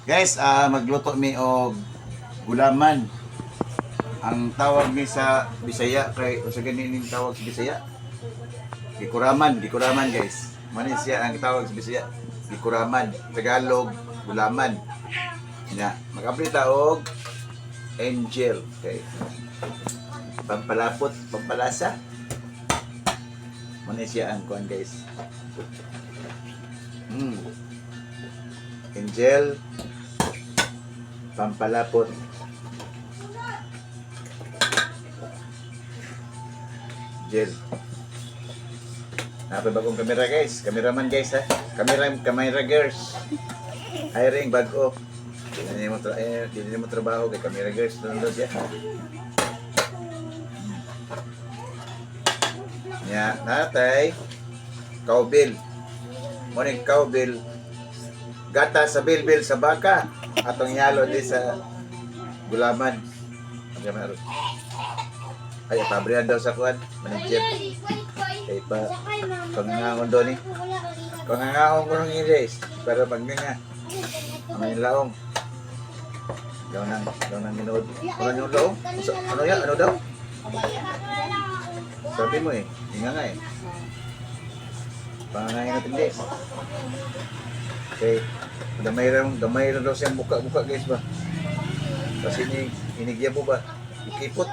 Guys, magluto mi og gulaman. Ang tawag ni sa Bisaya kay usa ganin tawag sa Bisaya. Gikuraman guys. Mani siya ang tawag sa Bisaya. Gikuraman, Tagalog, gulaman. Nya, magabrita og angel kay pampalapot, pampalasa. Mani siya ang kuan guys. Angel, pampalapot. Angel. Napay bagong kamera guys. Cameraman guys ha. Camera girls. Hiring bago. Hindi mo trabaho kay camera girls doon siya. Nya, natay cowbell. Morning cowbell. Gata sa bilbil sa baka. Atong yalo di sa gulaman. Ay, pabrihan daw sa kuwan. Manager. Kaya pa, pangangangon doon eh. Pangangangon ko nung iris. Pero pag nga, may laong. Daw nang ginood. Ano yung laong? Ano yan? Ano daw? Sabi mo eh. Hinga nga eh. Pangangain natin guys. Okay. Damay lang daw siyang buka guys ba. Kasi inigya mo ba? Ikipot.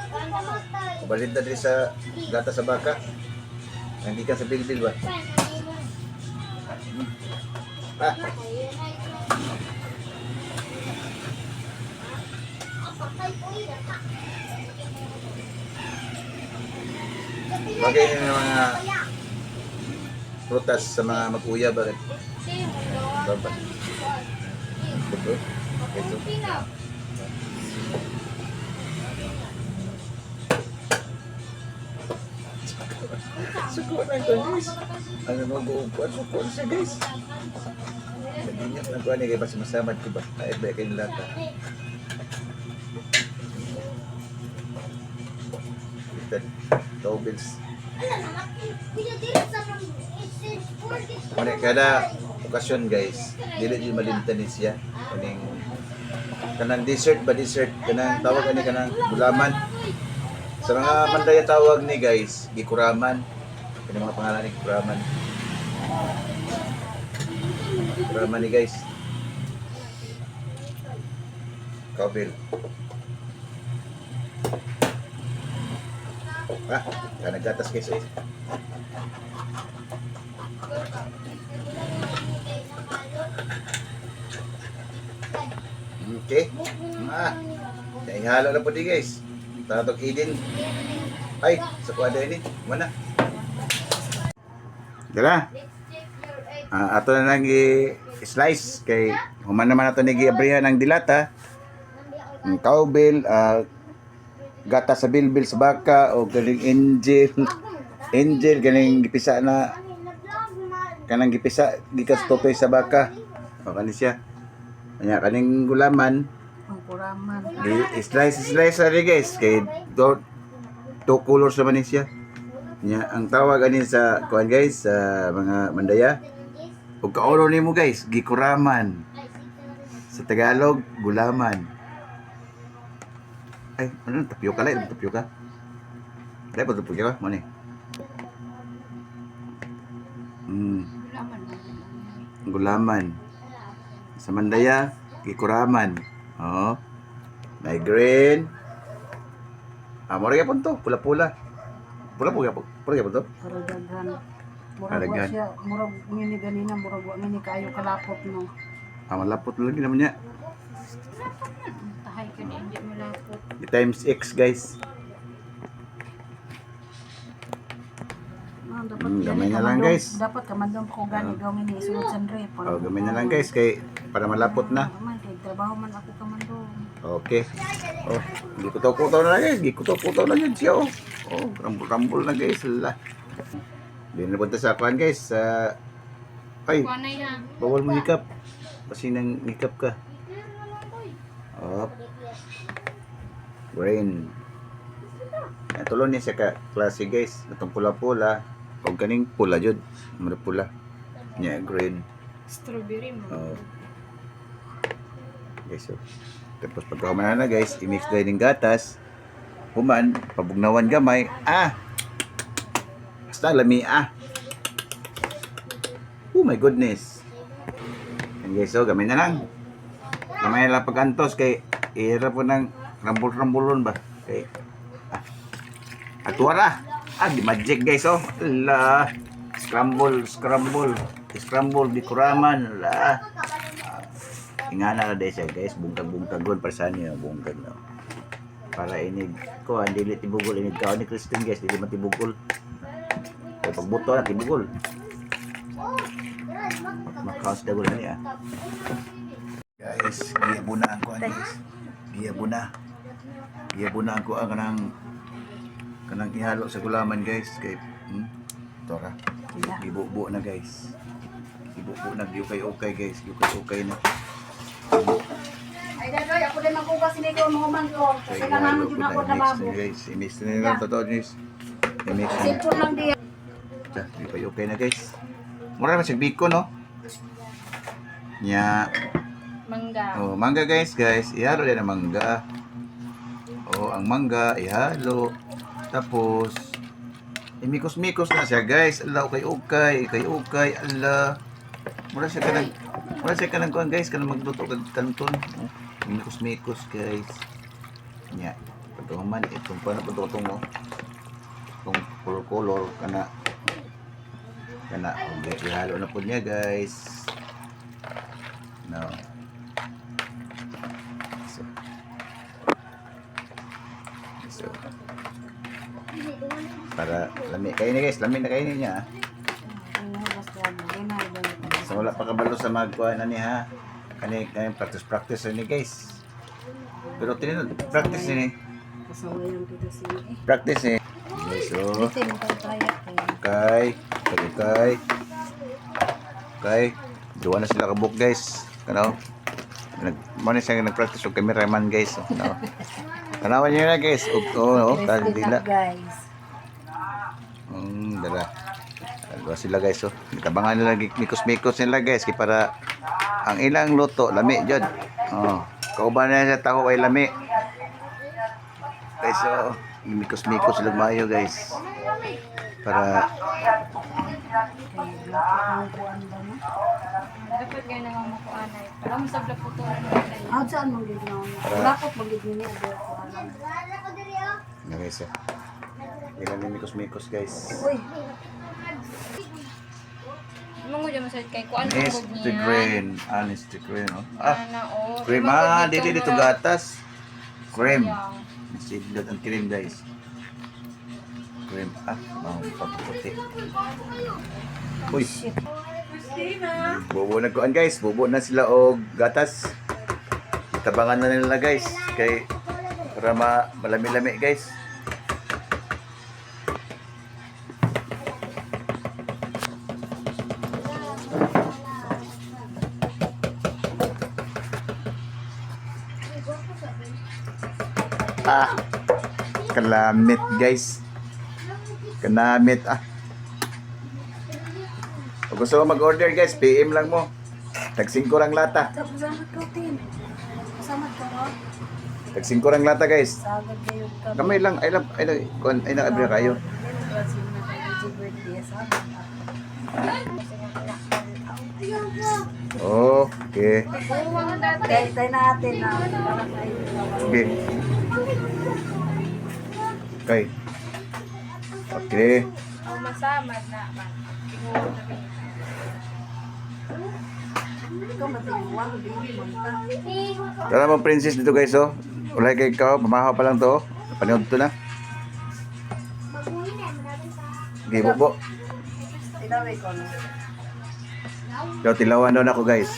Kabalin na din sa gata sa baka. Hindi ka sa bilbil ba? Bagay na ng mga prutas sa mga mag-uya ba rin? Baba. Ito. Ito. Sukuan lang ito guys. Ano mag-uupuan? Sukuan siya guys. Hindi niya nagkuhan niya kayo masamad ko ba? Kahit ba kayo nilata. Towels. Kada okasyon guys, dili din malimtanin siya. Kanang dessert kanang tawag ani kanang gulaman. Sa mga mandaya tawag ni guys, gikuraman. Kani mga pangalan ni gikuraman. Gikuraman ni guys. Cowbell. Naggatas guys eh. Okay. Ihalo na po di guys. Tatok idin. Ay, sa kuwada ini. Mana? Dala. Ato na lang i-slice kay human naman ato ni giabrihan ng dilata. Cowbell, gata sa bilbil sa baka o galing angel galing gipisa na kanang gipisa gikas totoy sa baka o kani siya kanya kaning gulaman ang kuraman slice ari guys kay two colors naman ni siya nya ang tawag ani sa kuan guys sa mga mandaya ug kaulo nimo guys gikuraman sa Tagalog gulaman. Ay, ano? Tapioca lang? Tapioca? Ada pa tapioca? Mana? Gulaman. Sa Mandaya, gikuraman. Oh. May green. Mura yapon to, pula-pula. Pula-pula po to? karagdagan Karagdagan. siya murag ngini ganina murag wa ngini kayo kalapot no Malapot lagi naman niya. tahay ka ni hindi malapot Times X guys. dapat Gamay na lang guys. dapat kamandong ko gani gaw ngini isulod sa Andre Oh, gamay na lang guys kay para malapot na. man kay trabaho man ako kamandong Okay. Oh, gikuto-kuto na guys. Gikuto-kuto na yun siya oh. Oh, rambol-rambol na guys. Lala. Hindi na punta sa akuan guys. Ay, bawal mo hikap. Kasi nang hikap ka. Oh. Green. Tulon niya siya ka klase guys. Itong pula-pula. O kaning pula jud. Mura pula. Nya green. strawberry mo Oh. Guys, so. Tapos pagka human na guys, i-mix tayo ng gatas. Human, pabugnawan gamay. Basta lami Oh my goodness. And guys, so gamay na lang. Gamay na lang pag-antos kay ihirap po ng rambol-rambolon ba. Kay atwara. Di magic guys, oh. Ala. Scramble di kuraman. Ala. Ingana na siya guys, bungkag-bungkagon para sa niyo, bungkag no. Para inig ko, dili tibugol inig ka ni Kristen guys, dili man tibugol. Kay pagbuto na tibugol. Makaos dagol na niya. Guys, giyabuna ang kuan guys. Giyabuna ang kuan kanang ihalo sa gulaman guys kay tora. Ibubo na guys. Ibubo na okay guys, okay na. Ay dadoy ako din magkugas ni ko mo man ko. Kasi kanang jud ako na babo. Guys, i-mix na lang to guys. I-mix na. Simple lang di. Okay na guys. Mura naman siya biko no. Nya. Mangga. Oh, mangga guys. Ihalo din ang mangga. Oh, ang mangga ihalo. Tapos imikos-mikos na siya guys. Ala okay. Ala. Mura siya kanang kuan guys, kanang magluto kag kanton. Oh, imikos-mikos guys. Nya. Pagkahuman itong pa na pagtutong mo. Itong color kana okay, ihalo na po niya guys. No. So. Para lami kayo guys, lami na kayo niya. So wala pa kabalo sa magkuhan na niya ha. Kani practice ni guys. Pero tinino practice ni. Kasawayan kita sini. Practice eh. Okay, so okay. Duwa na sila kabuk guys. Kanaw. Muna siya nag-practice yung cameraman guys. No? Tanawan niyo na guys. Dila. Guys. Dala. Dala sila guys. Itabangan nila mikos-mikos nila guys. Kaya para ang ilang luto, lami dyan. Kauban na siya taho ay lami. Guys, mikos-mikos sila mayo guys. Para Dapat gaya na nga makuanay. Para mo sabla po ito. Saan mo gid na? Lapot mo gid ni ako. guys. Ilan yung mikos-mikos guys. Uy. Mango dyan masayad kay kuan ang Honest bog to niya. grain. Honest to grain. Cream. Dili dito gatas. Cream. Sidlot ang cream guys. Cream. Papuputi. Uy. Bubo na kuan guys. Bubo na sila og gatas. Tabangan na nila guys. Kay para malami-lami guys. Kalamit guys. Kanamit Kung gusto mo mag-order guys, PM lang mo. Tag 5 lang lata. Salamat protein. Salamat ko ro. Tag 5 lang lata guys. Sagad kayo ka. Kamay lang. Ay na abri kayo. Okay. Tayo natin na para kayo. Okay. Okay. Ang masamad na man. Siguro na rin. Ikaw matiguan, baby mo ka. Tara mo princess dito guys Wala kay ikaw, pamahaw pa lang to. Panood to na. Okay, bubo. Tinaway ko na. Tilawan doon ako guys.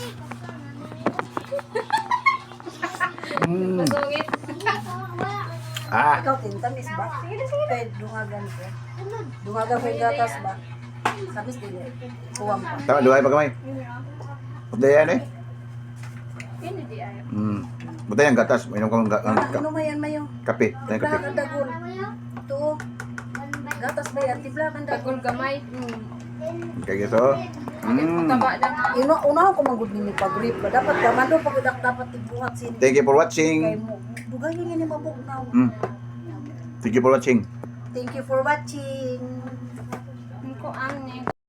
Masungit. Ikaw tintamis ba? Kaya dungagan ko. Dungagan ko yung gatas ba? Sabis din kuwam pa. Tama, duhay pa kamay. Pagdayan Hindi di ay. Butay ang gatas. Mainom kang Ano mayan mayo? kape. Tayo kape. Tibla ka dagol. Ito. Gatas ba yan? Tibla ka dagol. Tagol gamay. Okay, so Taba lang nga. Unahon ko magud ni pag-grip ka. Dapat gamado pag dapat tibuhat sin. Thank you for Kay watching. mo. Dugay nga ni mabugnaw. Thank you for watching. Thank you for watching. Ang kuan eh.